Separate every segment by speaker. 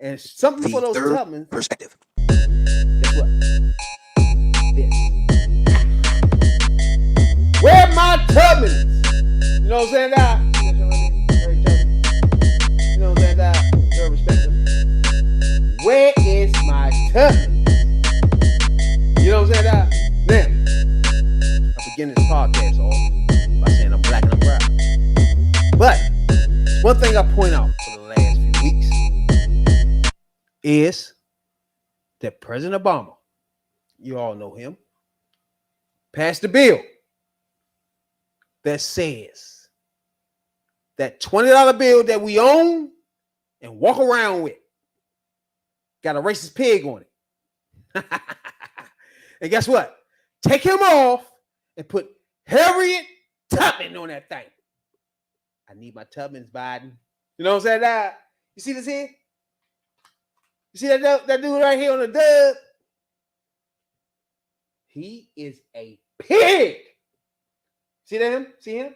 Speaker 1: And some people,
Speaker 2: The
Speaker 1: those
Speaker 2: third
Speaker 1: Tubmans,
Speaker 2: perspective.
Speaker 1: guess what? This. Where my Tubmans? You know what I'm saying? That. You know what I'm saying? That. Third perspective. Where is my Tubmans? You know what I'm saying? That. Now, I begin this podcast off by saying I'm black and I'm brown. But one thing I point out for the last few weeks is that President Obama, you all know him, passed a bill that says that $20 bill that we own and walk around with got a racist pig on it. And guess what? Take him off and put Harriet Tubman on that thing. I need my Tubmans, Biden. You know what I'm saying? You see this here? You see that dude right here on the dub? He is a pig. See that him? See him?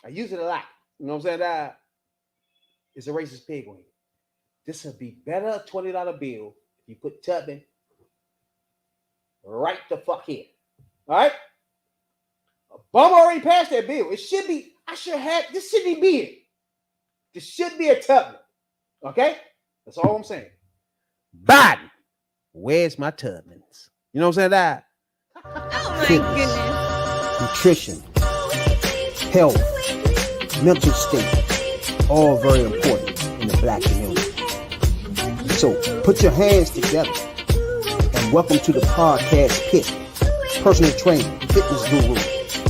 Speaker 1: I use it a lot. You know what I'm saying? It's a racist pig on here. This would be better a $20 bill if you put Tubman right the fuck here. All right? Obama already passed that bill. It should be, this shouldn't be it. This should be a Tubman. Okay? That's all I'm saying. Biden, where's my Tubmans? You know what I'm saying?
Speaker 3: Oh my goodness.
Speaker 1: Nutrition, health, mental state, all very important in the black community. So put your hands together and welcome to the podcast pit. Personal trainer, fitness guru,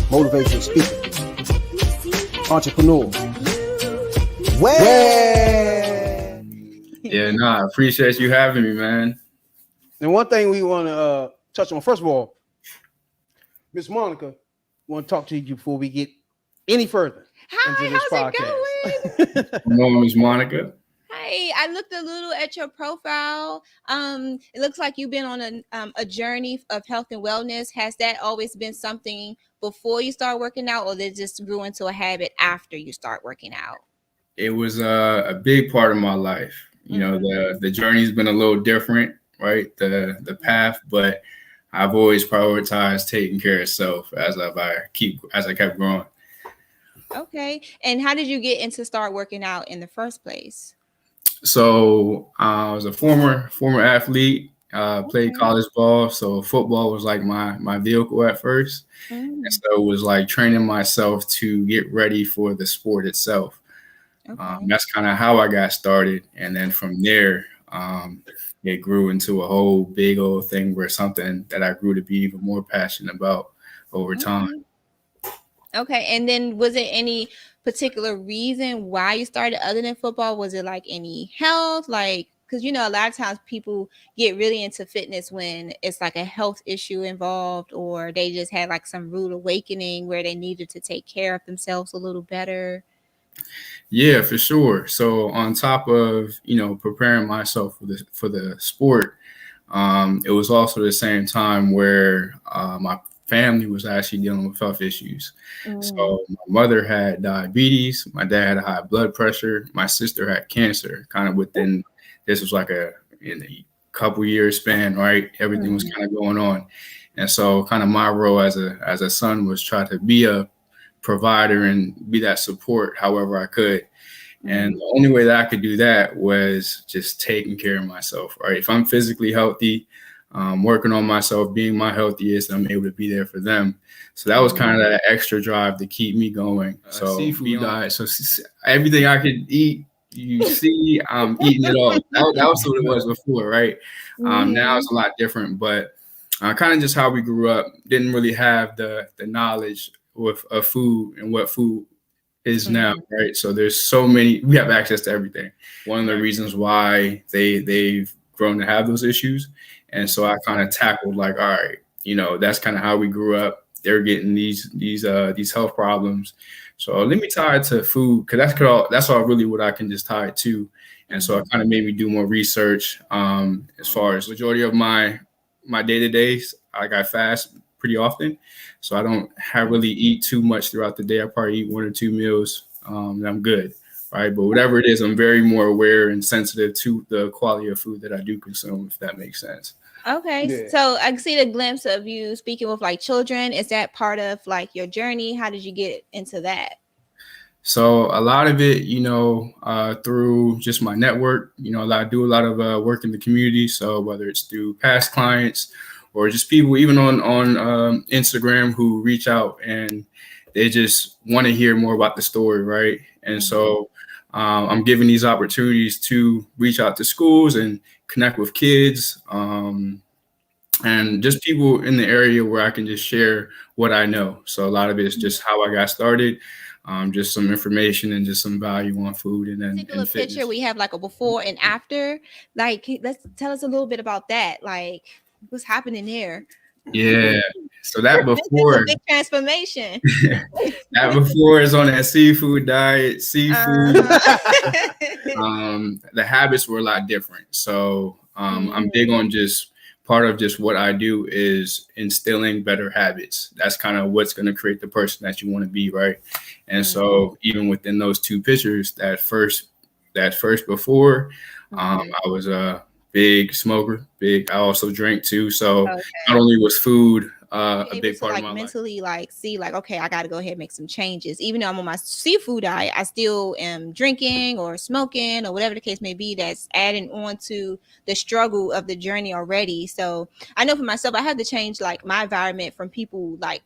Speaker 1: motivational speaker, entrepreneur.
Speaker 4: Yeah, I appreciate you having me, man.
Speaker 1: And one thing we want to touch on, first of all, Miss Monica, want to talk to you before we get any further.
Speaker 3: Hi,
Speaker 1: into this
Speaker 3: how's it going?
Speaker 4: My name is Monica.
Speaker 3: Hey, I looked a little at your profile. It looks like you've been on a journey of health and wellness. Has that always been something before you start working out, or that just grew into a habit after you start working out?
Speaker 4: It was a big part of my life. You know, the journey's been a little different, right? The path, but I've always prioritized taking care of self as I kept growing.
Speaker 3: Okay. And how did you get into start working out in the first place?
Speaker 4: So I was a former athlete, played college ball. So football was like my vehicle at first. And so it was like training myself to get ready for the sport itself. Okay. That's kind of how I got started. And then from there, it grew into a whole big old thing where something that I grew to be even more passionate about over time.
Speaker 3: Okay. And then was it any particular reason why you started other than football? Was it like any health? Like, because, you know, a lot of times people get really into fitness when it's like a health issue involved, or they just had like some rude awakening where they needed to take care of themselves a little better.
Speaker 4: Yeah, for sure. So on top of, you know, preparing myself for the sport, it was also the same time where my family was actually dealing with health issues. So my mother had diabetes, my dad had high blood pressure, my sister had cancer. Kind of within, this was like in a couple years span, right? Everything was kind of going on, and so kind of my role as a son was try to be a provider and be that support however I could. And the only way that I could do that was just taking care of myself, right? If I'm physically healthy, working on myself, being my healthiest, I'm able to be there for them. So that was kind of that extra drive to keep me going. So seafood diet. So everything I could eat, you see, I'm eating it all. That was what it was before, right? Now it's a lot different, but kind of just how we grew up, didn't really have the knowledge of food and what food is now, right? So there's so many, we have access to everything. One of the reasons why they've grown to have those issues. And so I kind of tackled like, all right, you know, that's kind of how we grew up. They're getting these health problems. So let me tie it to food, because that's all really what I can just tie it to. And so it kind of made me do more research. As far as majority of my day-to-days, I fast pretty often. So I don't really eat too much throughout the day. I probably eat 1 or 2 meals, and I'm good. right? But whatever it is, I'm very more aware and sensitive to the quality of food that I do consume, if that makes sense.
Speaker 3: Okay,
Speaker 1: Yeah.
Speaker 3: so I see the glimpse of you speaking with like children. Is that part of like your journey? How did you get into that?
Speaker 4: So a lot of it, through just my network, I do a lot of work in the community. So whether it's through past clients or just people even on Instagram who reach out and they just want to hear more about the story, right? And so I'm given these opportunities to reach out to schools and connect with kids, and just people in the area where I can just share what I know. So a lot of it is just how I got started, just some information and just some value on food and then
Speaker 3: Particular
Speaker 4: and fitness.
Speaker 3: picture we have like a before and after. Like, let's tell us a little bit about that. Like, what's happening there?
Speaker 4: Yeah. So that
Speaker 3: This is a
Speaker 4: before
Speaker 3: big transformation.
Speaker 4: that before is on that seafood diet, seafood.
Speaker 3: Uh-huh.
Speaker 4: The habits were a lot different. So I'm big on just part of just what I do is instilling better habits. That's kind of what's going to create the person that you want to be, right? And so even within those two pictures, that first before, I was a big smoker. I also drank too. So
Speaker 3: Okay.
Speaker 4: not only was food a
Speaker 3: Able
Speaker 4: big
Speaker 3: to
Speaker 4: part
Speaker 3: like
Speaker 4: of my life.
Speaker 3: mentally like see like, okay, I got to go ahead and make some changes. Even though I'm on my seafood diet, I still am drinking or smoking or whatever the case may be. That's adding on to the struggle of the journey already. So I know for myself, I had to change like my environment from people like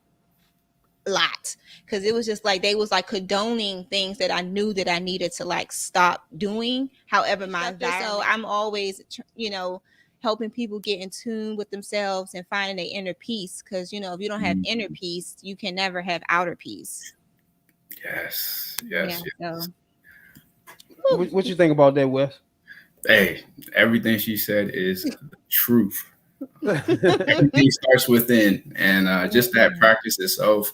Speaker 3: a lot, because it was just like they was like condoning things that I knew that I needed to like stop doing. However, my environment. So I'm always, helping people get in tune with themselves and finding their inner peace. Because if you don't have inner peace, you can never have outer peace.
Speaker 4: Yes.
Speaker 3: So.
Speaker 1: What you think about that, Wes?
Speaker 4: Hey, everything she said is the truth. Everything starts within, and just that practice itself,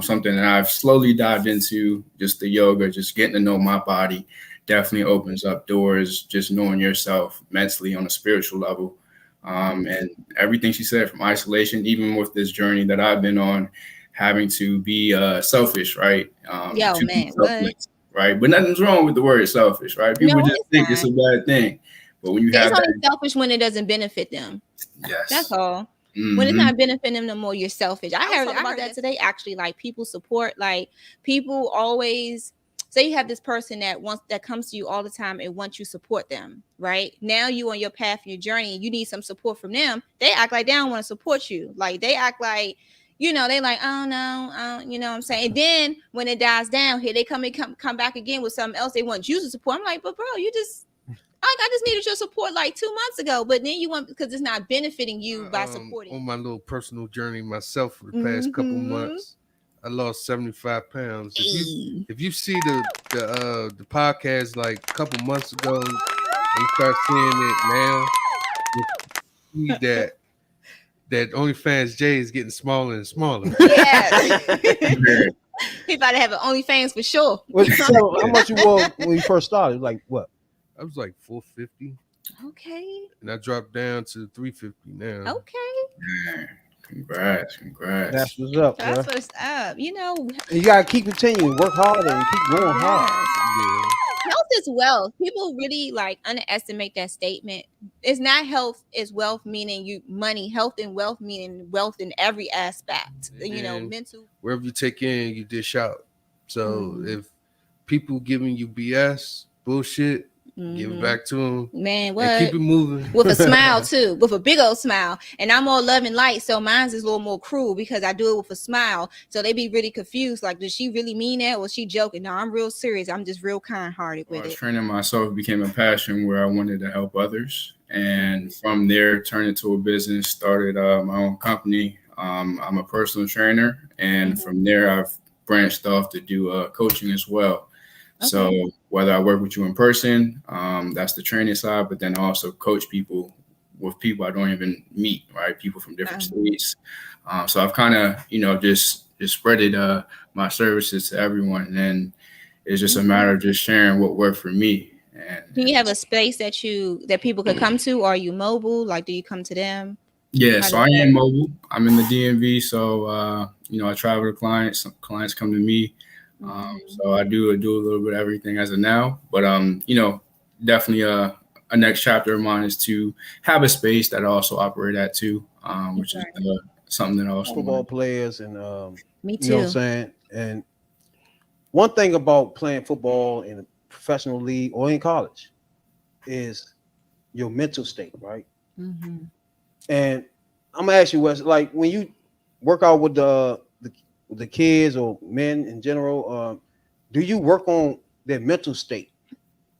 Speaker 4: something that I've slowly dived into. Just the yoga, just getting to know my body, definitely opens up doors. Just knowing yourself mentally on a spiritual level, and everything she said, from isolation, even with this journey that I've been on, having to be selfish, right?
Speaker 3: Yo,
Speaker 4: To
Speaker 3: man,
Speaker 4: be selfless, right? But nothing's wrong with the word selfish, right? People
Speaker 3: No,
Speaker 4: just
Speaker 3: it's
Speaker 4: think
Speaker 3: not.
Speaker 4: it's a bad thing. But when you
Speaker 3: It's
Speaker 4: have
Speaker 3: only
Speaker 4: that,
Speaker 3: selfish when it doesn't benefit them.
Speaker 4: yes,
Speaker 3: That's all. When it's not benefiting them no more, you're selfish. I heard about that today, actually. Like, people support, like, people always say you have this person that comes to you all the time and wants you to support them, right? Now you on your path, your journey, and you need some support from them. They act like they don't want to support you. Like, they act like, they like, oh no, you know what I'm saying? And then when it dies down, here they come back again with something else they want you to support. I'm like, but bro, I just needed your support like 2 months ago, but then you want, because it's not benefiting you by supporting.
Speaker 2: On my little personal journey myself for the past couple months, I lost 75 pounds. If you see the podcast like a couple months ago, and you start seeing it now, you see that OnlyFans Jay is getting smaller and smaller.
Speaker 3: Yeah. He about to have an OnlyFans for sure.
Speaker 1: So how much you were when you first started? Like what?
Speaker 2: I was like 450.
Speaker 3: Okay.
Speaker 2: And I dropped down to 350 now.
Speaker 3: Okay.
Speaker 4: Man, congrats.
Speaker 1: That's what's up.
Speaker 3: That's
Speaker 1: Bro.
Speaker 3: what's up.
Speaker 1: You gotta keep continuing, work harder, and keep going hard.
Speaker 2: Yeah.
Speaker 3: Health is wealth. People really like underestimate that statement. It's not health is wealth, meaning money. Health and wealth meaning wealth in every aspect.
Speaker 2: And
Speaker 3: mental.
Speaker 2: Wherever you take in, you dish out. So if people giving you BS, bullshit, give it back to them.
Speaker 3: Man, what?
Speaker 2: And keep it moving.
Speaker 3: With a smile too, with a big old smile. And I'm all love and light, so mine's is a little more cruel because I do it with a smile. So they be really confused. Like, does she really mean that? Or is she joking? No, I'm real serious. I'm just real kind-hearted with it.
Speaker 4: Training myself became a passion where I wanted to help others. And from there, turned into a business, started my own company. I'm a personal trainer. And from there, I've branched off to do coaching as well. Okay. So whether I work with you in person, that's the training side, but then also coach people with people I don't even meet, right? People from different states. So I've kind of, just spreaded my services to everyone. And then it's just a matter of just sharing what worked for me. And
Speaker 3: do you have a space that people could come to? Or are you mobile? Like, do you come to them?
Speaker 4: Yeah, so I am mobile. I'm in the DMV. So, I travel to clients. Some clients come to me. So I do a little bit of everything as of now, but definitely a next chapter of mine is to have a space that I also operate at too, which is something that I also
Speaker 1: Football
Speaker 4: want.
Speaker 1: players and
Speaker 3: Me
Speaker 1: you know what I'm
Speaker 3: too.
Speaker 1: saying. And one thing about playing football in a professional league or in college is your mental state, right?
Speaker 3: Mm-hmm.
Speaker 1: And I'm gonna ask you, Wes, like when you work out with the kids or men in general, do you work on their mental state?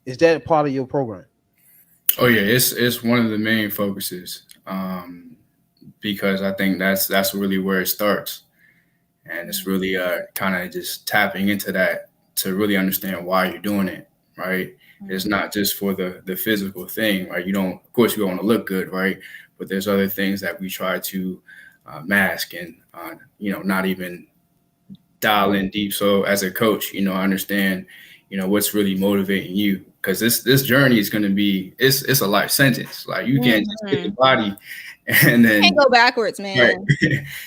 Speaker 1: Is that a part of your program?
Speaker 4: Oh yeah, it's one of the main focuses, because I think that's really where it starts, and it's really kind of just tapping into that to really understand why you're doing it, right? It's not just for the physical thing, right? You don't, of course, we want to look good, right? But there's other things that we try to mask and not even dial in deep. So as a coach, I understand, what's really motivating you, because this journey is going to be it's a life sentence. Like you can't just get the body and
Speaker 3: You can't
Speaker 4: then
Speaker 3: go backwards, man.
Speaker 4: right.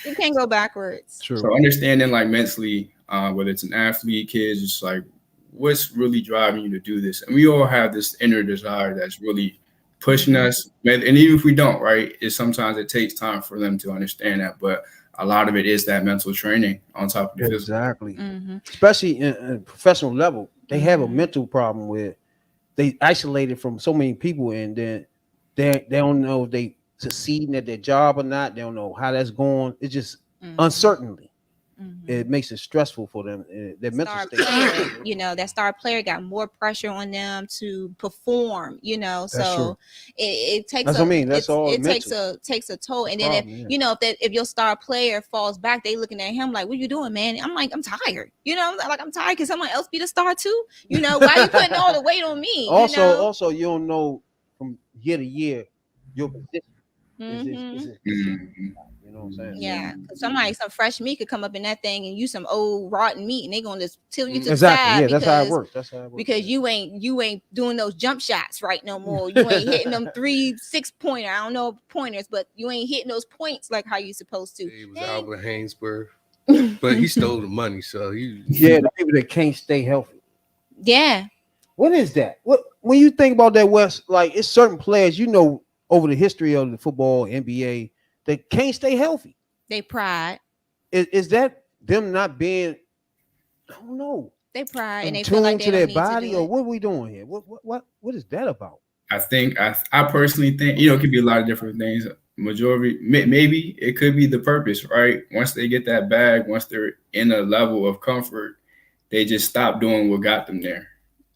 Speaker 3: You can't go backwards.
Speaker 1: True.
Speaker 4: So understanding like mentally, whether it's an athlete, kids, just like what's really driving you to do this, and we all have this inner desire that's really pushing us. And even if we don't, right, sometimes it takes time for them to understand that, but a lot of it is that mental training on top of the physical.
Speaker 1: Exactly. Especially in a professional level, they have a mental problem where they isolated from so many people, and then they don't know if they succeeding at their job or not. They don't know how that's going. It's just uncertainty. It makes it stressful for them. Their mental
Speaker 3: Star
Speaker 1: state.
Speaker 3: player, that star player got more pressure on them to perform.
Speaker 1: That's
Speaker 3: So
Speaker 1: true.
Speaker 3: it takes.
Speaker 1: That's what I mean. That's all
Speaker 3: It
Speaker 1: mental.
Speaker 3: takes a toll. And then
Speaker 1: Problem, yeah.
Speaker 3: if your star player falls back, they looking at him like, "What you doing, man?" I'm like, "I'm tired." I'm tired. Can someone else be the star too? Why are you putting all the weight on me?
Speaker 1: Also, you don't know from year to year your position. You know what I'm saying?
Speaker 3: Yeah, because some fresh meat could come up in that thing, and you some old rotten meat, and they gonna just tilt you to the
Speaker 1: Exactly.
Speaker 3: side.
Speaker 1: Yeah, that's how it works. That's how it works.
Speaker 3: Because you ain't doing those jump shots right no more. You ain't hitting them 3-6 pointer. I don't know pointers, but you ain't hitting those points like how you supposed to.
Speaker 2: He was Albert Hainsburg, but he stole the money, so
Speaker 1: the people that can't stay healthy.
Speaker 3: Yeah.
Speaker 1: What is that? What when you think about that, Wes? Like it's certain players, over the history of the football, NBA, that can't stay healthy.
Speaker 3: They pride.
Speaker 1: Is that them not being? I don't know.
Speaker 3: They pride and they
Speaker 1: tuned
Speaker 3: feel like they
Speaker 1: to
Speaker 3: don't
Speaker 1: their
Speaker 3: need
Speaker 1: body,
Speaker 3: to do
Speaker 1: or
Speaker 3: it.
Speaker 1: what are we doing here? What is that about?
Speaker 4: I think I personally think it could be a lot of different things. Majority, maybe it could be the purpose, right? Once they get that bag, once they're in a level of comfort, they just stop doing what got them there.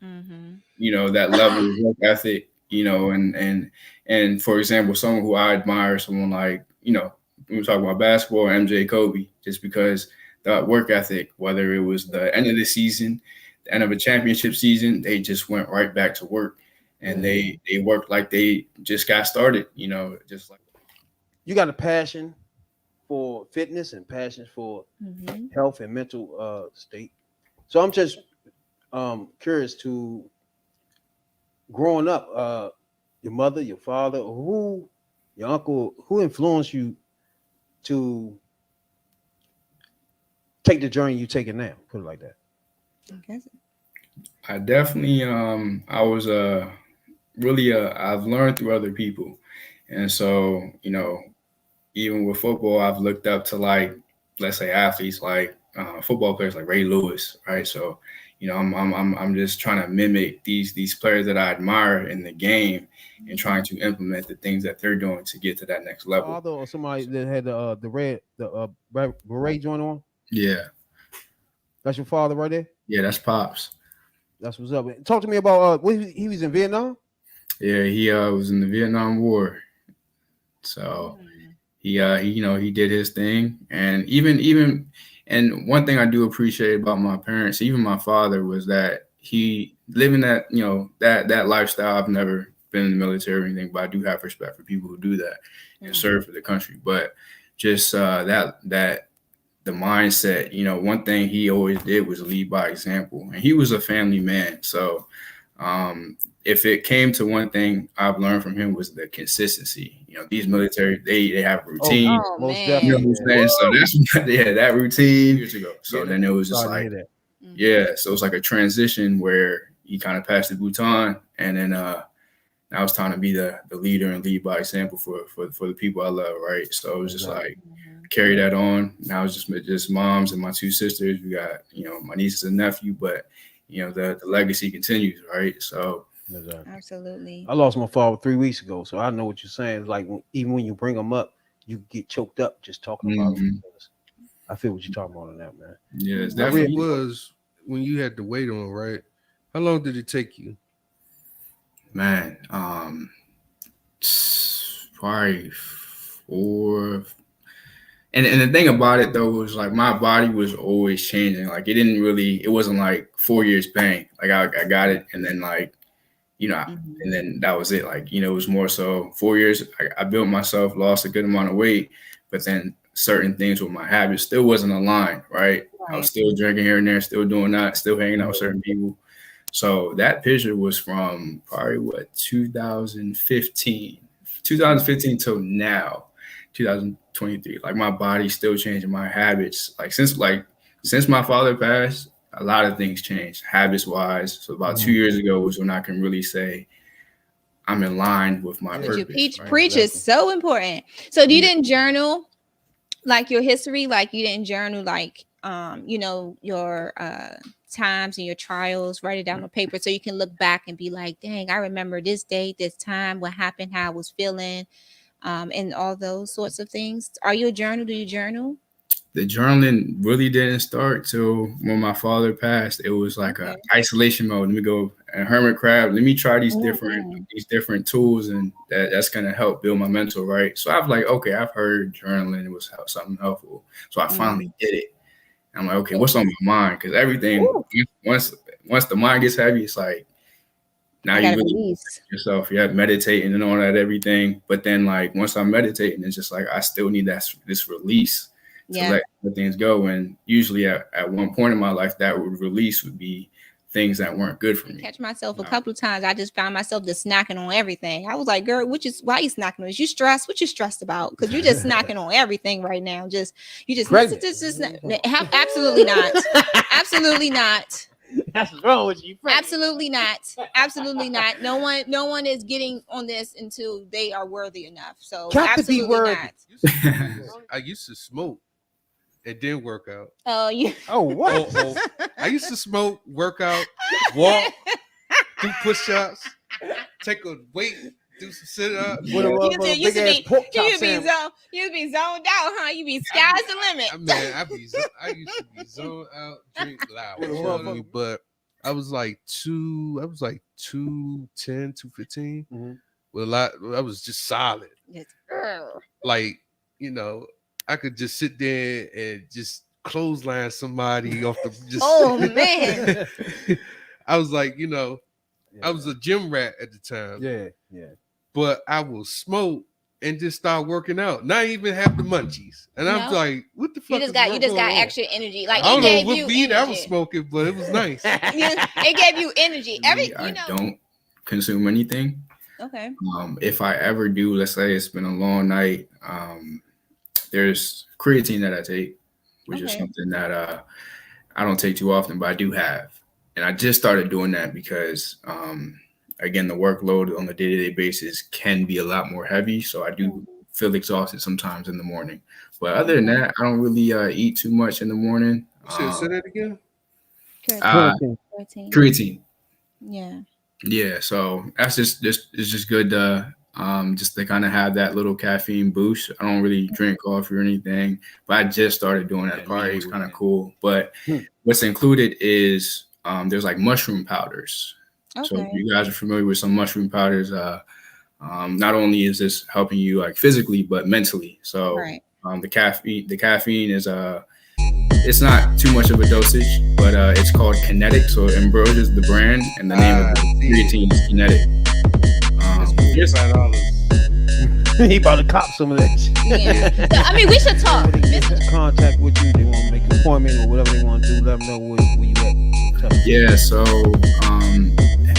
Speaker 4: That level of work ethic, and for example, someone who I admire, someone like, we were talking about basketball, MJ, Kobe, just because the work ethic, whether it was the end of the season, the end of a championship season, they just went right back to work, and they worked like they just got started, just like.
Speaker 1: You got a passion for fitness and passion for health and mental state. So I'm just curious to growing up, your mother, your father, your uncle, who influenced you to take the journey you taking now? Put it like that.
Speaker 4: I definitely I was really I've learned through other people, and so even with football, I've looked up to, like, let's say, athletes like football players like Ray Lewis, right? So I'm just trying to mimic these players that I admire in the game and trying to implement the things that they're doing to get to that next level.
Speaker 1: Father or somebody that had the beret joint on?
Speaker 4: Yeah.
Speaker 1: That's your father right there?
Speaker 4: Yeah, that's Pops.
Speaker 1: That's what's up. Talk to me about he was in Vietnam?
Speaker 4: Yeah, he was in the Vietnam War. So he did his thing, and even and one thing I do appreciate about my parents, even my father, was that he living that that lifestyle. I've never been in the military or anything, but I do have respect for people who do that and serve for the country. But just that the mindset, one thing he always did was lead by example, and he was a family man. So if it came to one thing I've learned from him was the consistency. These military, they have a routine.
Speaker 3: Oh,
Speaker 1: most
Speaker 3: man.
Speaker 1: definitely.
Speaker 4: So that's that routine years ago. So then it was just like, Yeah, so it's like a transition where he kind of passed the baton, and then now it's time to be the leader and lead by example for the people I love, right? So it was just like carry that on. Now it's just moms and my two sisters. We got my nieces and nephew, but the legacy continues, right? So
Speaker 3: absolutely.
Speaker 1: I lost my father 3 weeks ago, so I know what you're saying. It's like even when you bring them up, you get choked up just talking about them. I feel what you're talking about on that, man.
Speaker 4: Yeah,
Speaker 2: that really was when you had to wait on, right? How long did it take you?
Speaker 4: Man, probably 4. And the thing about it though was like my body was always changing. Like it wasn't like 4 years pain. Like I got it, and then like and then that was it. Like it was more so 4 years. I built myself, lost a good amount of weight, but then certain things with my habits still wasn't aligned, right? I was still drinking here and there, still doing that, still hanging out with certain people. So that picture was from probably 2015 till now, 2023. Like my body's still changing, my habits. Like since my father passed, a lot of things changed habits wise. So about 2 years ago was when I can really say I'm in line with my purpose.
Speaker 3: Preach is so important. So you didn't journal like your history, like you didn't journal like your times and your trials, write it down on paper so you can look back and be like, dang, I remember this date, this time, what happened, how I was feeling, and all those sorts of things. Are you a journal? Do you journal?
Speaker 4: The journaling really didn't start till when my father passed. It was like a isolation mode. Let me go and hermit crab. Let me try these different tools, and that's gonna help build my mental, right? So I've heard journaling. It was something helpful. So I finally did it. I'm like, okay, what's on my mind? Because everything once the mind gets heavy, it's like now you really release yourself. You have meditating and all that everything. But then like once I'm meditating, it's just like I still need this release. To let things go. And usually at one point in my life, that release would be things that weren't good for me.
Speaker 3: Catch myself a couple of times. I just found myself just snacking on everything. I was like, girl, why are you snacking on this? You stressed? What you stressed about? Because you're just snacking on everything right now. Absolutely not. Absolutely not.
Speaker 1: That's what's wrong with you.
Speaker 3: Absolutely not. Absolutely not. No one is getting on this until they are worthy enough. So absolutely not.
Speaker 2: I used to smoke. It didn't work out.
Speaker 3: Oh, yeah.
Speaker 1: Oh, what?
Speaker 2: I used to smoke, work out, walk, do push-ups, take a weight, do some sit-ups.
Speaker 3: You used to be zoned out, huh? You be sky's the limit.
Speaker 2: Man, I used to be zoned out, drink loud. But I was like 210, 215.
Speaker 1: Mm-hmm.
Speaker 2: With a lot, I was just solid.
Speaker 3: Yes.
Speaker 2: Like, I could just sit there and just clothesline somebody off the. Just,
Speaker 3: oh man!
Speaker 2: I was like, I was a gym rat at the time.
Speaker 1: Yeah.
Speaker 2: But I will smoke and just start working out. Not even have the munchies, and I'm like, what the fuck?
Speaker 3: You just got extra energy. Like
Speaker 2: I don't know what weed I was smoking, but it was nice.
Speaker 3: It gave you energy.
Speaker 4: I don't consume anything.
Speaker 3: Okay.
Speaker 4: If I ever do, let's say it's been a long night. There's creatine that I take, which is something that I don't take too often, but I do have. And I just started doing that because, again, the workload on a day-to-day basis can be a lot more heavy. So I do feel exhausted sometimes in the morning. But other than that, I don't really eat too much in the morning.
Speaker 2: Say that again?
Speaker 4: Creatine.
Speaker 3: Yeah.
Speaker 4: Yeah, so that's it's just good to just to kind of have that little caffeine boost. I don't really drink coffee or anything, but I just started doing that. Probably it's kind of cool. But what's included is there's like mushroom powders. Okay. So if you guys are familiar with some mushroom powders, not only is this helping you like physically but mentally. So the caffeine is it's not too much of a dosage, but it's called Kinetic. So Ambrose is the brand, and the name of the creatine is Kinetic.
Speaker 1: He about to cop some of that shit.
Speaker 3: Yeah. So, I mean, we should talk.
Speaker 1: Contact with you. They want to make an appointment or whatever they want to do. Let them know where you at.
Speaker 4: Yeah, so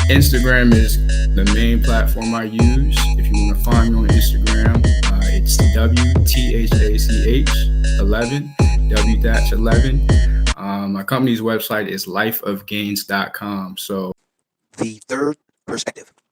Speaker 4: Instagram is the main platform I use. If you want to find me on Instagram, it's WTHACH11, W-11. My company's website is lifeofgains.com. So
Speaker 5: The third perspective.